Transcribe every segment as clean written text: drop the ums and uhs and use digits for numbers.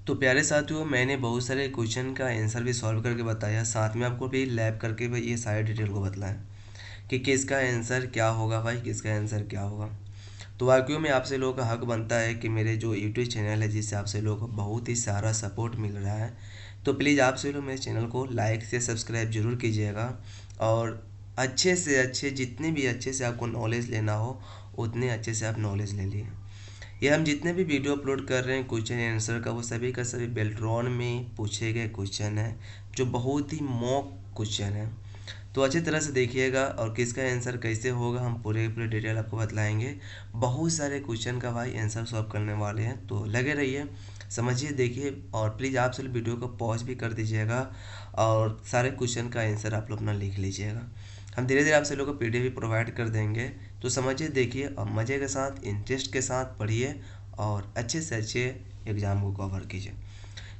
तो प्यारे साथियों, मैंने बहुत सारे क्वेश्चन का आंसर भी सॉल्व करके बताया, साथ में आपको भी लैब करके भी ये सारे डिटेल को बताया कि किसका आंसर क्या होगा भाई, किसका आंसर क्या होगा। तो वाकई में आपसे लोगों का हक बनता है कि मेरे जो यूट्यूब चैनल है जिससे आपसे लोगों को बहुत ही सारा सपोर्ट मिल रहा है, तो प्लीज़ आपसे लोग मेरे चैनल को लाइक से सब्सक्राइब जरूर कीजिएगा। और अच्छे से अच्छे, जितने भी अच्छे से आपको नॉलेज लेना हो उतने अच्छे से आप नॉलेज ले लिए। ये हम जितने भी वीडियो अपलोड कर रहे हैं क्वेश्चन आंसर का, वो सभी का सभी बेल्ट्रॉन में पूछे गए क्वेश्चन है, जो बहुत ही मॉक क्वेश्चन है। तो अच्छी तरह से देखिएगा और किसका आंसर कैसे होगा हम पूरे पूरे डिटेल आपको बतलाएंगे। बहुत सारे क्वेश्चन का भाई आंसर सॉल्व करने वाले हैं, तो लगे रहिए, समझिए, देखिए। और प्लीज़ आप सब वीडियो को पॉज भी कर दीजिएगा और सारे क्वेश्चन का आंसर आप लोग अपना लिख लीजिएगा। हम धीरे धीरे आपसे लोगों को पीडीएफ भी प्रोवाइड कर देंगे, तो समझिए, देखिए और मज़े के साथ इंटरेस्ट के साथ पढ़िए और अच्छे से अच्छे एग्ज़ाम को कवर कीजिए।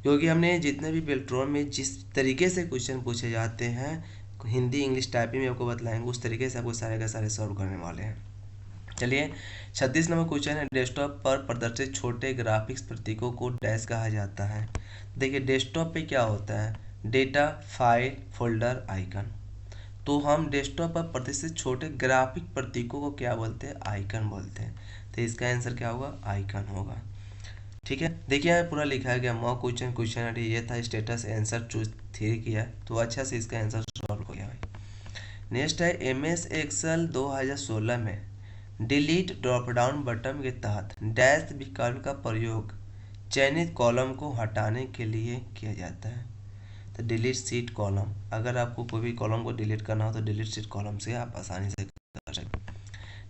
क्योंकि हमने जितने भी बेल्ट्रॉन में जिस तरीके से क्वेश्चन पूछे जाते हैं, हिंदी इंग्लिश टाइपिंग में आपको बतलाएंगे, उस तरीके से आपको सारे का सारे सॉल्व करने वाले हैं। चलिए, 36 नंबर क्वेश्चन है, डेस्कटॉप पर प्रदर्शित छोटे ग्राफिक्स प्रतीकों को डैश कहा जाता है। देखिए, डेस्कटॉप पे क्या होता है, डेटा, फाइल, फोल्डर, आइकन। तो हम डेस्कटॉप पर प्रदर्शित छोटे ग्राफिक प्रतीकों को क्या बोलते हैं, आइकन बोलते हैं। तो इसका आंसर क्या होगा, आइकन होगा। ठीक है, देखिए यहाँ पूरा लिखा गया मॉक क्वेश्चन, क्वेश्चन ये था, स्टेटस आंसर चूज 3 किया, तो अच्छा से इसका आंसर सॉल्व हो गया भाई। नेक्स्ट है, एम एस एक्सेल 2016 में डिलीट ड्रॉप डाउन बटन के तहत डैश विकल्प का प्रयोग चयनित कॉलम को हटाने के लिए किया जाता है। तो डिलीट सीट कॉलम, अगर आपको कोई भी कॉलम को डिलीट करना हो तो डिलीट सीट कॉलम से आप आसानी से कर सकते हैं।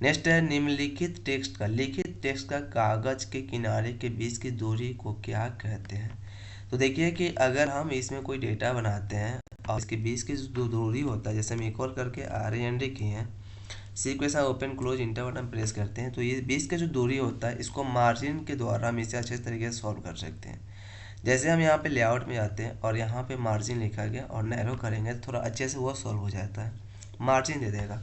नेक्स्ट है, निम्नलिखित टेक्स्ट का, लिखित टेक्स्ट का कागज के किनारे के बीच की दूरी को क्या कहते हैं। तो देखिए कि अगर हम इसमें कोई डेटा बनाते हैं और इसके बीच की जो दूरी होता है, जैसे हम एक और करके RAND किए हैं, सी के साथ open close inter button press करते हैं, तो ये बीच का जो दूरी होता है इसको मार्जिन के द्वारा हम इसे अच्छे तरीके से सॉल्व कर सकते हैं। जैसे हम यहाँ पे लेआउट में आते हैं और यहाँ पे मार्जिन लिखा गया और नैरो करेंगे तो थोड़ा अच्छे से वो सॉल्व हो जाता है, मार्जिन दे देगा।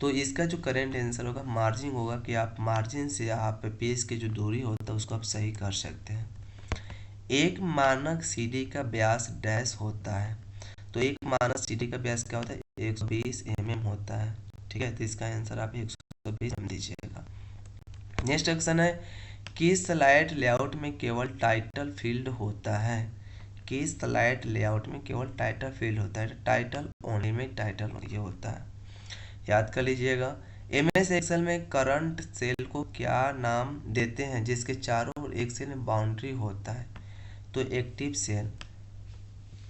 तो इसका जो करेंट आंसर होगा मार्जिन होगा, कि आप मार्जिन से आप पेज की जो दूरी होता है उसको आप सही कर सकते हैं। एक मानक सीडी का व्यास डैश होता है, तो एक मानक सीडी का व्यास क्या होता है, 120 mm होता है। ठीक है, तो इसका आंसर आप 120 mm दीजिएगा। नेक्स्ट क्वेश्चन है, किस स्लाइड लेआउट में केवल टाइटल फील्ड होता है। किस स्लाइड लेआउट में केवल टाइटल फील्ड होता है, टाइटल ओनली में टाइटल ये होता है, याद कर लीजिएगा। MS एक्सेल में करंट सेल को क्या नाम देते हैं जिसके चारों ओर एक सेल में बाउंड्री होता है। तो एक्टिव सेल,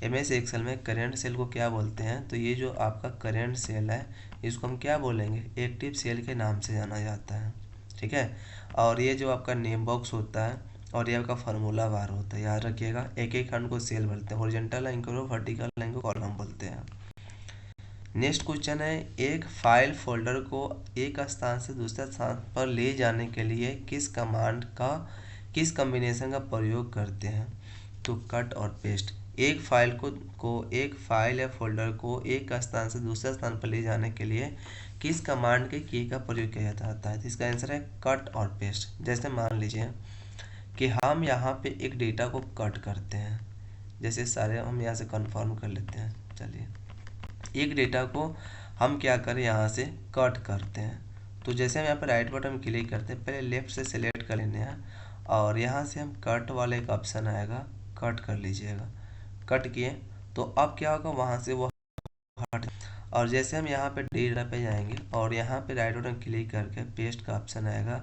MS एक्सेल में करेंट सेल को क्या बोलते हैं, तो ये जो आपका करेंट सेल है इसको हम क्या बोलेंगे, एक्टिव सेल के नाम से जाना जाता है। ठीक है, और ये जो आपका नेम बॉक्स होता है और ये आपका फार्मूला बार होता है, याद रखिएगा। एक एक खंड को सेल बोलते हैं, हॉरिजॉन्टल लाइन को वर्टिकल लाइन को कॉलम बोलते हैं। नेक्स्ट क्वेश्चन है, एक फाइल फोल्डर को एक स्थान से दूसरे स्थान पर ले जाने के लिए किस कमांड का, किस कॉम्बिनेशन का प्रयोग करते हैं। तो कट और पेस्ट। एक फाइल एक फाइल या फोल्डर को एक स्थान से दूसरे स्थान पर ले जाने के लिए किस कमांड के की का प्रयोग किया जाता है। तो इसका आंसर है कट और पेस्ट। जैसे मान लीजिए कि हम यहाँ पे एक डेटा को कट करते हैं, जैसे सारे हम यहाँ से कंफर्म कर लेते हैं। चलिए, एक डेटा को हम क्या करें, यहाँ से कट करते हैं। तो जैसे हम यहाँ पर राइट बटन क्लिक करते हैं, पहले लेफ्ट से सिलेक्ट कर लेने हैं और यहाँ से हम कट वाला एक ऑप्शन आएगा, कट कर लीजिएगा। कट किए तो अब क्या होगा, वहाँ से वो हट। और जैसे हम यहाँ पे डेटा पे जाएंगे और यहाँ पे राइट बटन क्लिक करके पेस्ट का ऑप्शन आएगा,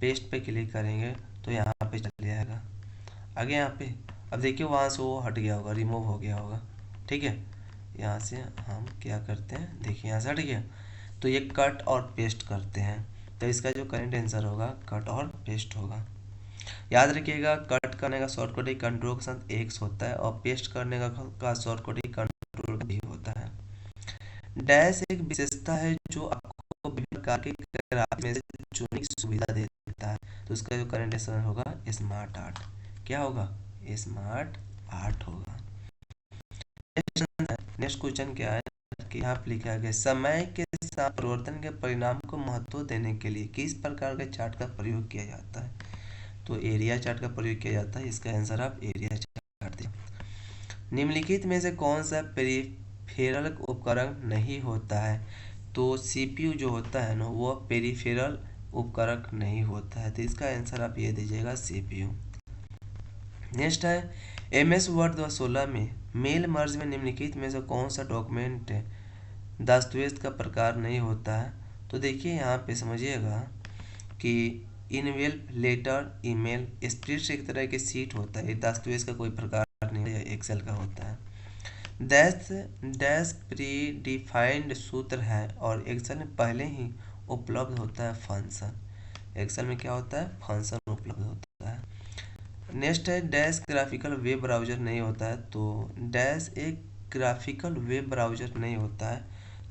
पेस्ट पे क्लिक करेंगे तो यहाँ पे चले जाएगा आगे। यहाँ पे अब देखिए वहाँ से वो हट गया होगा, रिमूव हो गया होगा। ठीक है, यहाँ से हम क्या करते हैं, देखिए यहाँ से हट गया, तो ये कट और पेस्ट करते हैं। तो इसका जो करेंट आंसर होगा कट और पेस्ट होगा। याद रखिएगा, कट करने का शॉर्टकट ही कंट्रोल के साथ एक्स होता है और पेस्ट करने का शॉर्टकट ही कंट्रोल भी होता है। डैश एक विशेषता है जो आपको विभिन्न प्रकार के ग्राफ में से चुनने की सुविधा देता है। तो इसका जो करेंट आंसर होगा स्मार्ट आर्ट। क्या होगा, स्मार्ट आर्ट होगा। नेक्स्ट क्वेश्चन क्या है कि यहाँ पे लिखा गया, समय के साथ परिवर्तन के परिणाम को महत्व देने के लिए किस प्रकार के चार्ट का प्रयोग किया जाता है। तो एरिया चार्ट का प्रयोग किया जाता है। इसका आंसर आप एरिया चार्ट दें। निम्नलिखित में से कौन सा पेरिफेरल उपकरण नहीं होता है? तो सीपीयू जो होता है ना वो पेरिफेरल उपकरण नहीं होता है, तो इसका आंसर आप ये दीजिएगा सीपीयू। नेक्स्ट है एमएस वर्ड 2016 में मेल मर्ज में निम्नलिखित में से कौन सा डॉक्यूमेंट दस्तावेज का प्रकार नहीं होता है? तो देखिए यहाँ पे समझिएगा कि इनवेल्प लेटर ईमेल स्प्रेडशीट एक तरह की सीट होता है, दस्तावेज का कोई प्रकार नहीं है, एक्सेल का होता है। डैश डैश प्री डिफाइंड सूत्र है और एक्सेल में पहले ही उपलब्ध होता है फंक्शन। एक्सेल में क्या होता है? फंक्शन उपलब्ध होता है। नेक्स्ट है डैश ग्राफिकल वेब ब्राउज़र नहीं होता है, तो डैश एक ग्राफिकल वेब ब्राउज़र नहीं होता है।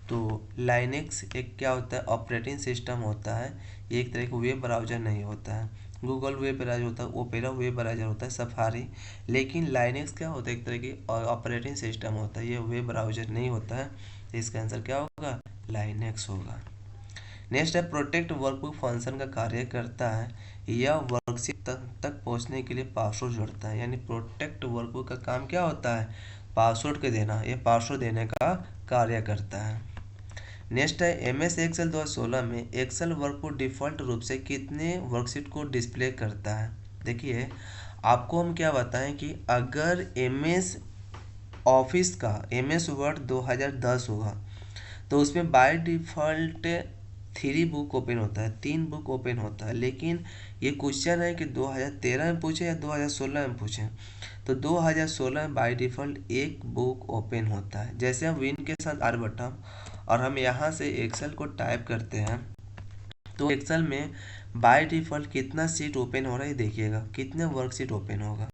तो लाइनेक्स एक क्या होता है? ऑपरेटिंग सिस्टम होता है, ये एक तरह का वेब ब्राउज़र नहीं होता है। गूगल वेब ब्राउज़र होता है, ओपेरा वेब ब्राउज़र होता है, सफारी। लेकिन लाइनेक्स क्या होता है? एक तरह की ऑपरेटिंग सिस्टम होता है, ये वेब ब्राउज़र नहीं होता है। तो इसका आंसर क्या होगा? लाइनेक्स होगा। नेक्स्ट है प्रोटेक्ट वर्कबुक फंक्शन का कार्य करता है, यह वर्कशीट तक पहुंचने के लिए पासवर्ड जोड़ता है। यानी प्रोटेक्ट वर्कबुक का काम क्या होता है? पासवर्ड के देना, ये पासवर्ड देने का कार्य करता है। नेक्स्ट है एमएस एक्सेल 2016 में एक्सेल वर्कबुक डिफ़ॉल्ट रूप से कितने वर्कशीट को डिस्प्ले करता है? देखिए आपको हम क्या बताएं कि अगर एमएस ऑफिस का एमएस वर्ड 2010 होगा तो उसमें बाय डिफ़ॉल्ट 3 बुक ओपन होता है, 3 बुक ओपन होता है। लेकिन ये क्वेश्चन है कि 2013 में पूछे या 2016 में पूछे, तो 2016 में बाय डिफ़ॉल्ट 1 बुक ओपन होता है। जैसे हम विन के साथ आर बटन और हम यहाँ से एक्सेल को टाइप करते हैं, तो एक्सेल में बाय डिफ़ॉल्ट कितना सीट ओपन हो रहा है देखिएगा, कितने वर्कशीट ओपन होगा।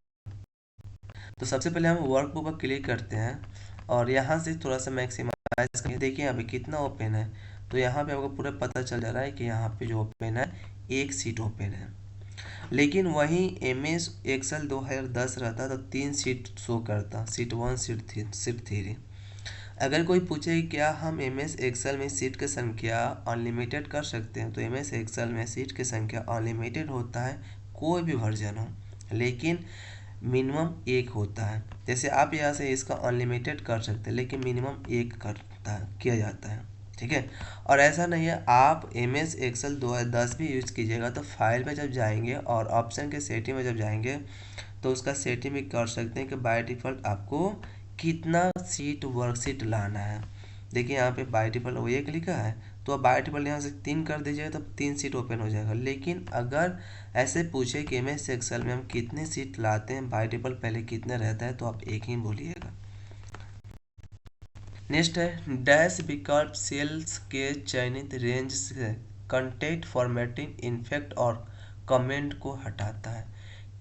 तो सबसे पहले हम वर्कबुक पर क्लिक करते हैं और यहाँ से थोड़ा सा मैक्सिमाइज करके देखिए यहाँ पे कितना ओपन है। तो यहाँ पे आपको पूरा पता चल जा रहा है कि यहाँ पे जो ओपन है 1 सीट ओपन है। लेकिन वहीं एमएस एक्सेल 2010 रहता तो 3 सीट शो करता, सीट 1 सीट 3। अगर कोई पूछे कि क्या हम एमएस एक्सेल में सीट की संख्या अनलिमिटेड कर सकते हैं, तो एमएस एक्सेल में सीट की संख्या अनलिमिटेड होता है, कोई भी वर्जन हो, लेकिन मिनिमम 1 होता है। जैसे आप यहाँ से इसका अनलिमिटेड कर सकते हैं, लेकिन मिनिमम 1 किया जाता है, ठीक है। और ऐसा नहीं है, आप एम एस एक्सेल 2010 भी यूज कीजिएगा तो फाइल में जब जाएंगे और ऑप्शन के सेटिंग में जब जाएंगे तो उसका सेटिंग भी कर सकते हैं कि बाय डिफ़ॉल्ट आपको कितना सीट वर्कशीट लाना है। देखिए यहाँ पे बाय डिफ़ॉल्ट वो 1 लिखा है, तो अब बाय डिफ़ॉल्ट यहाँ से 3 कर दीजिएगा तो 3 सीट ओपन हो जाएगा। लेकिन अगर ऐसे पूछे कि एमएस एक्सेल में हम कितने सीट लाते हैं, बाय डिफ़ॉल्ट पहले कितने रहता है, तो आप 1 ही बोलिएगा। नेक्स्ट है डैश विकल्प सेल्स के चयनित रेंज से कंटेंट फॉर्मेटिंग इफेक्ट और कमेंट को हटाता है।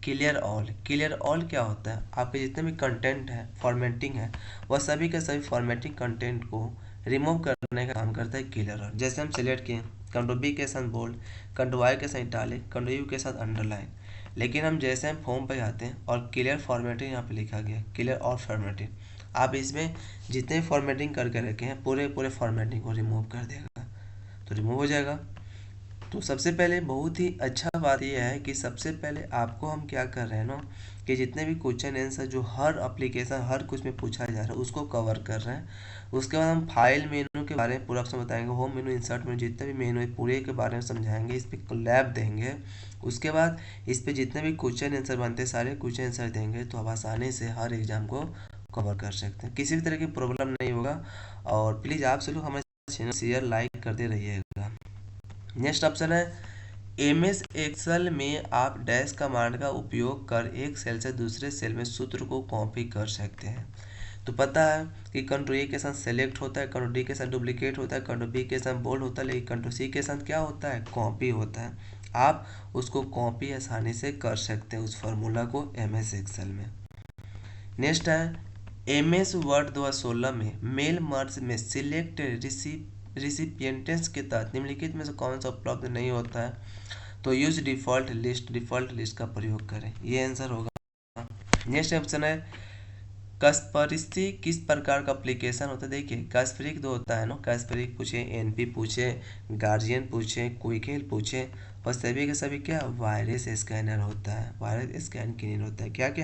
क्लियर ऑल, क्लियर ऑल क्या होता है? आपके जितने भी कंटेंट है फॉर्मेटिंग है वह सभी के सभी फॉर्मेटिंग कंटेंट को रिमूव करने का काम करता है क्लियर ऑल। जैसे हम सेलेक्ट किए कंट्रोल बी के साथ बोल्ड, कंट्रोल वाई के साथ इटालिक, कंट्रोल यू के साथ अंडरलाइन। लेकिन हम जैसे हम फॉर्म पे जाते हैं और क्लियर फॉर्मेटिंग यहाँ पे लिखा गया, क्लियर ऑल फॉर्मेटिंग, आप इसमें जितने फॉर्मेटिंग करके रखे हैं पूरे फॉर्मेटिंग को रिमूव कर देगा, तो रिमूव हो जाएगा। तो सबसे पहले बहुत ही अच्छा बात यह है कि सबसे पहले आपको हम क्या कर रहे हैं ना कि जितने भी क्वेश्चन आंसर जो हर एप्लीकेशन हर कुछ में पूछा जा रहा है उसको कवर कर रहे हैं। उसके बाद हम फाइल मेनू के बारे में पूरा ऑप्शन बताएंगे, होम मेनू, इंसर्ट मेनू, जितने भी मेनू है पूरे के बारे में समझाएंगे, इस पर लैब देंगे। उसके बाद इस पर जितने भी क्वेश्चन आंसर बनते हैं सारे क्वेश्चन आंसर देंगे, तो आप आसानी से हर एग्जाम को कवर कर सकते हैं, किसी भी तरह की प्रॉब्लम नहीं होगा। और प्लीज़ आप सब लोग हमारे चैनल शेयर लाइक करते रहिएगा। नेक्स्ट ऑप्शन है एम एस एक्सेल में आप डैश कमांड का उपयोग कर एक सेल से दूसरे सेल में सूत्र को कॉपी कर सकते हैं। तो पता है कि कंट्रोल ए के साथ सेलेक्ट होता है, कंट्रोल डी के साथ डुप्लीकेट होता है, कंट्रोल बी के साथ बोल्ड होता है, लेकिन कंट्रोल सी के साथ क्या होता है? कॉपी होता है। आप उसको कॉपी आसानी से कर सकते हैं उस फार्मूला को एम एस एक्सेल में। नेक्स्ट है एम एस वर्ड 2016 में मेल मर्ज में सिलेक्ट रिसिपिएंट्स के तहत निम्नलिखित में से कौन सा उपलब्ध नहीं होता है? तो यूज डिफ़ॉल्ट लिस्ट का प्रयोग करें, ये आंसर होगा। नेक्स्ट ऑप्शन है कास्परिस्टी किस प्रकार का एप्लीकेशन होता है? देखिए कास्परिक दो होता है ना, कास्परिक पूछे, एनपी पूछे, गार्जियन पूछे, क्विक हेल्प पूछे और सभी के सभी क्या वायरस स्कैनर होता है, वायरस स्कैन क्लीनर होता है, क्या क्या